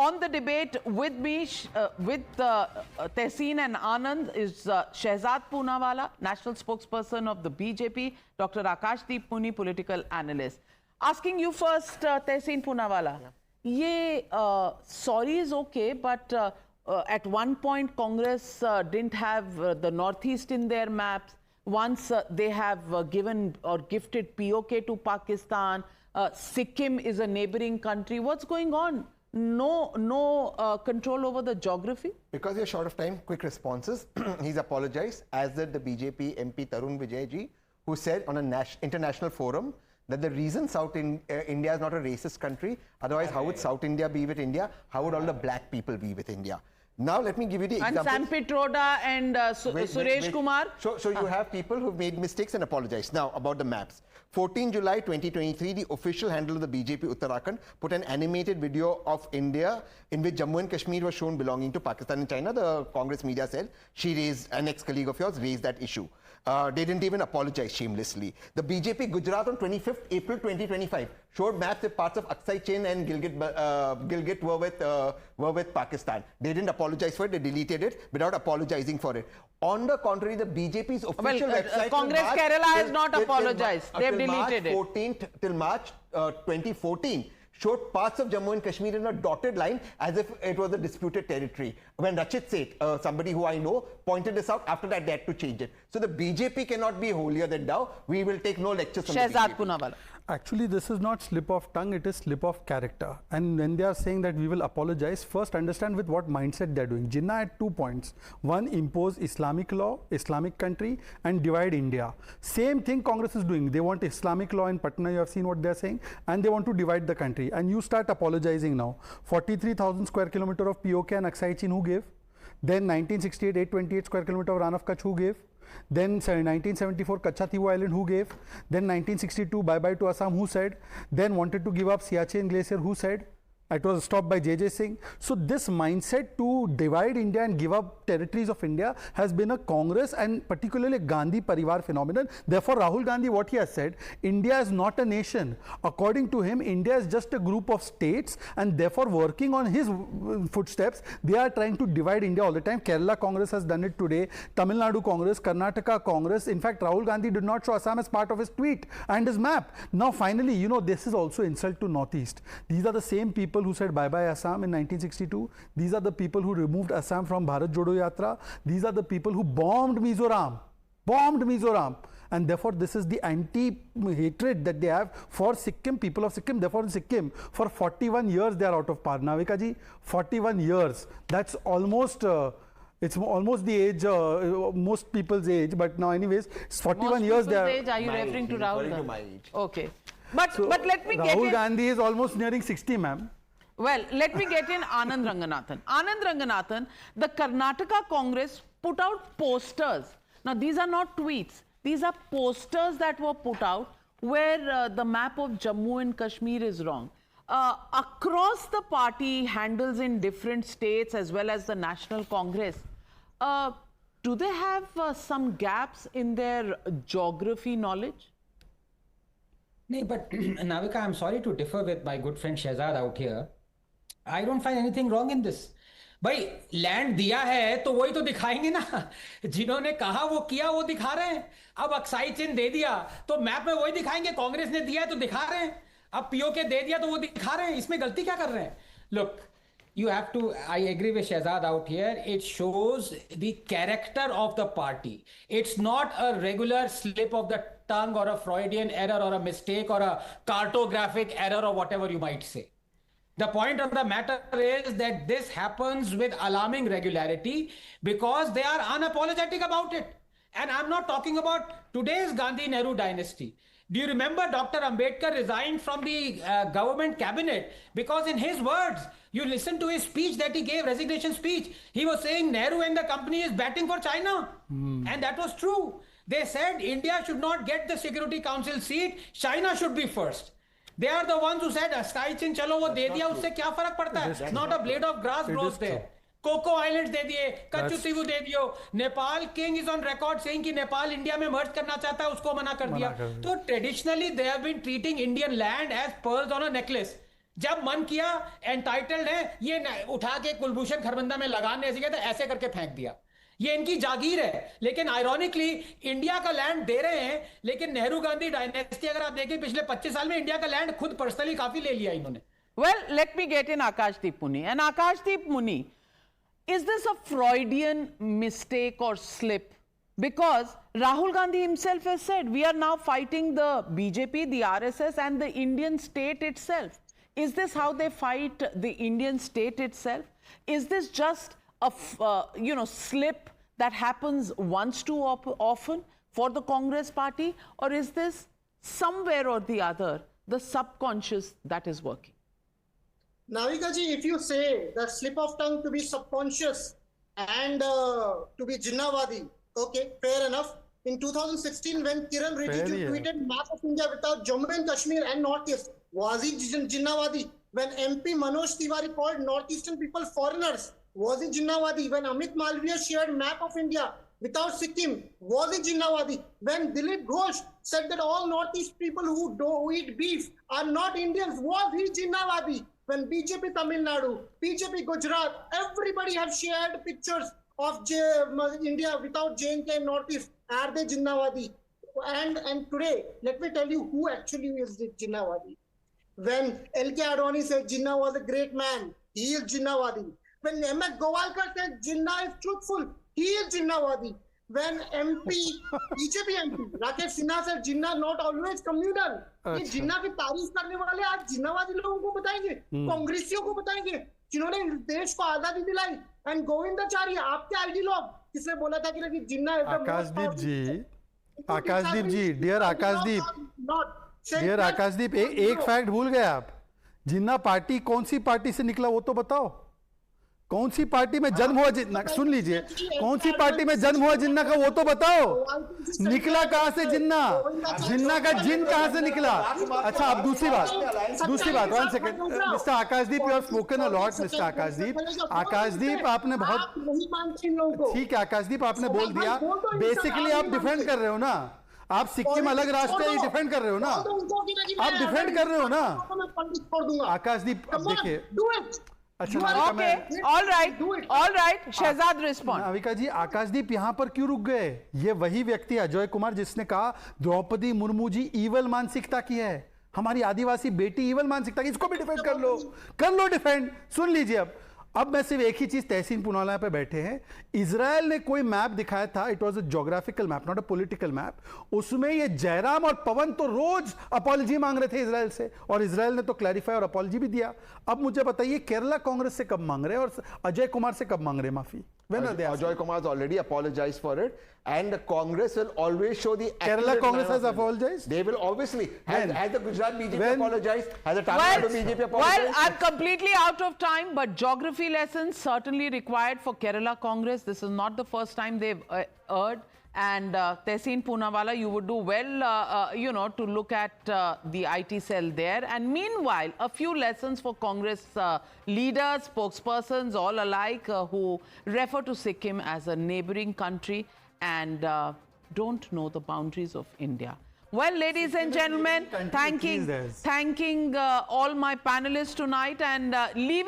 on the debate with me, with Tehseen and Anand, is Shehzad Poonawalla, national spokesperson of the BJP, Dr. Akashdeep Muni, political analyst. Asking you first, Tehseen Poonawalla, sorry is okay, but at one point Congress didn't have the Northeast in their maps. Once they have given or gifted POK to Pakistan. Sikkim is a neighboring country. What's going on? No control over the geography? Because you're short of time, quick responses. He's apologized, as did the BJP MP Tarun Vijay, who said on an international forum that the reason India is not a racist country, otherwise how would South India be with India? How would all the black people be with India? Now let me give you the example. And Sam Pitroda and Suresh Kumar. So you have people who've made mistakes and apologized. Now about the maps. 14 July 2023, the official handle of the BJP Uttarakhand put an animated video of India in which Jammu and Kashmir was shown belonging to Pakistan and China. The Congress media said she raised, an ex-colleague of yours raised that issue. They didn't even apologize shamelessly. The BJP Gujarat on 25th April 2025 showed maps with parts of Aksai Chin and Gilgit were with Pakistan. They didn't apologize for it. They deleted it without apologizing for it. On the contrary, the BJP's official website... Congress Kerala has not apologized. They've deleted it. Till March 2014. Showed parts of Jammu and Kashmir in a dotted line as if it was a disputed territory. When Rachit Seth, somebody who I know, pointed this out, after that they had to change it. So the BJP cannot be holier than thou. We will take no lectures from Shehzad Poonawalla. Actually, this is not slip of tongue, it is slip of character. And when they are saying that we will apologize, first understand with what mindset they are doing. Jinnah had 2 points. One, impose Islamic law, Islamic country, and divide India. Same thing Congress is doing. They want Islamic law in Patna, you have seen what they are saying, and they want to divide the country. And you start apologizing now. 43,000 square kilometer of POK and Aksai Chin, who gave? Then 1968, 828 square kilometer of Ran of Kutch, who gave? Then 1974 Kachativo Island, who gave? Then 1962 bye-bye to Assam, who said? Then wanted to give up Siachen Glacier, who said? It was stopped by J.J. Singh. So this mindset to divide India and give up territories of India has been a Congress and particularly Gandhi Parivar phenomenon. Therefore, Rahul Gandhi, what he has said, India is not a nation. According to him, India is just a group of states, and therefore working on his footsteps, they are trying to divide India all the time. Kerala Congress has done it today. Tamil Nadu Congress, Karnataka Congress. In fact, Rahul Gandhi did not show Assam as part of his tweet and his map. Now, finally, you know, this is also insult to Northeast. These are the same people who said bye-bye Assam in 1962. These are the people who removed Assam from Bharat Jodo Yatra. These are the people who bombed Mizoram. And therefore, this is the anti-hatred that they have for Sikkim, people of Sikkim. Therefore, in Sikkim, for 41 years, they are out of power. Navika ji, 41 years. That's almost... it's almost the age, most people's age, but now anyways, it's 41 years there. Age, are you referring to Rahul Gandhi? My age. Okay. But let me get in... Rahul Gandhi is almost nearing 60, ma'am. Well, let me get in Anand Ranganathan. Anand Ranganathan, the Karnataka Congress put out posters. Now, these are not tweets. These are posters that were put out where the map of Jammu and Kashmir is wrong. Across the party handles in different states as well as the National Congress, do they have some gaps in their geography knowledge? No, but Navika, I'm sorry to differ with my good friend Shehzad out here. I don't find anything wrong in this. भाई land दिया है तो वही तो दिखाएंगे ना, जिन्होंने कहा वो किया वो दिखा रहे हैं. अब अक्साई चिन्ह दे दिया तो मैप में वही दिखाएंगे, कांग्रेस ने दिया है तो दिखा रहे हैं. अब पीओके दे दिया तो वो दिखा रहे हैं. इसमें गलती क्या कर रहे हैं? Look, you have to, I agree with Shehzad out here. It shows the character of the party. It's not a regular slip of the tongue or a Freudian error or a mistake or a cartographic error or whatever you might say. The point of the matter is that this happens with alarming regularity because they are unapologetic about it. And I'm not talking about today's Gandhi-Nehru dynasty. Do you remember Dr. Ambedkar resigned from the government cabinet because in his words, you listen to his speech that he gave, resignation speech, he was saying Nehru and the company is batting for China. And that was true. They said India should not get the Security Council seat, China should be first. They are the ones who said, Aksai Chin, chalo wo de diya, usse kya farak padta hai? Not a blade of grass grows there. Coco Islands दे दिए, कच्चुतीवू दे दियो. Nepal king is on record saying कि Nepal India में मर्ज करना चाहता है, उसको मना कर दिया. तो traditionally they have been treating Indian land as pearls on a necklace. जब मन किया एंटाइटल्ड है, ये उठा के कुलभूषण खरबंदा में लगाने ऐसे कहते ऐसे करके फेंक दिया। ये इनकी जागीर है। लेकिन आयरॉनिकली इंडिया का लैंड दे रहे हैं, लेकिन नेहरू गांधी डायनेस्टी अगर आप देखें पिछले 25 साल में इंडिया का लैंड खुद पर्सनली काफी ले लिया इन्होंने। Well, let me get in Akashdeep Muni. And Akashdeep Muni, is this a Freudian mistake or slip? Because Rahul Gandhi himself has said, we are now fighting the BJP, the RSS and the Indian state itself. Is this how they fight the Indian state itself? Is this just a slip that happens once too often for the Congress party? Or is this somewhere or the other the subconscious that is working? Navika ji, if you say the slip of tongue to be subconscious and to be Jinnawadi, okay, fair enough. In 2016, when Kiran Rijiju tweeted map of India without Jammu and Kashmir and Northeast, was he Jinnawadi? When MP Manoj Tiwari called Northeastern people foreigners, was he Jinnawadi? When Amit Malviya shared map of India without Sikkim, was he Jinnawadi? When Dilip Ghosh said that all Northeast people who eat beef are not Indians, was he Jinnawadi? When BJP Tamil Nadu, BJP Gujarat, everybody have shared pictures of India without J&K and Northeast. Are they Jinnawadi? And today, let me tell you who actually is the Jinnawadi. When L.K. Advani said Jinnah was a great man, he is Jinnawadi. When M.S. Gowalkar said Jinnah is truthful, he is Jinnawadi. When BJP MP Rakesh Sinha said Jinnah not always communal, ये जिन्ना की तारीफ करने वाले आज जिन्नावादी लोगों को बताएंगे, कांग्रेसियों को बताएंगे जिन्होंने देश को आजादी दिलाई। एंड गोविंदाचार्य आपके आइडियोलॉग किसने बोला था कि जिन्ना आकाशदीप जी डियर आकाशदीप एक फैक्ट भूल गए आप। जिन्ना पार्टी कौन सी पार्टी से निकला वो तो बताओ। कौन सी पार्टी में जन्म हुआ जिन्ना, सुन लीजिए, कौन सी पार्टी में जन्म हुआ जिन्ना का वो तो बताओ। निकला कहां से जिन्ना, जिन्ना का जिन कहां से निकला। अच्छा अब दूसरी बात 1 second mister Akashdeep, you have spoken a lot mister Akashdeep आपने बहुत ठीक है आकाशदीप आपने बोल दिया। बेसिकली आप डिफेंड कर रहे हो ना, आप सिक्किम अलग राष्ट्र ही डिफेंड कर रहे हो ना, आप डिफेंड कर रहे हो ना आकाशदीप। अब देखिए अच्छा okay, all right, Shehzad respond. Navika ji Akashdeep यहाँ पर क्यों रुक गए? ये वही व्यक्ति अजय कुमार जिसने कहा द्रौपदी मुर्मू जी ईवल मानसिकता की है, हमारी आदिवासी बेटी ईवल मानसिकता की, इसको भी डिफेंड कर लो डिफेंड। सुन लीजिए अब मैं सिर्फ एक ही चीज, तहसीन पुनावाला पे बैठे हैं, इजराइल ने कोई मैप दिखाया था, it was a geographical map not a political map. उसमें ये जयराम और पवन तो रोज अपॉलजी मांग रहे थे इजराइल से, और इजराइल ने तो क्लैरिफाई और अपॉलजी भी दिया। अब मुझे बताइए केरला कांग्रेस से कब मांग रहे हैं और अजय कुमार से कब मांग रहे हैं माफी? Ajay Kumar has already apologized for it, and Congress will always show the. Kerala Congress has apologized. They will obviously. Has the Gujarat BJP apologized? Has the Tamil Nadu BJP apologized? Well, I'm completely out of time, but geography lessons certainly required for Kerala Congress. This is not the first time they've erred. And Tehseen Poonawalla, you would do well, to look at the IT cell there. And meanwhile, a few lessons for Congress leaders, spokespersons, all alike, who refer to Sikkim as a neighboring country and don't know the boundaries of India. Well, ladies and gentlemen, thanking all my panelists tonight and leaving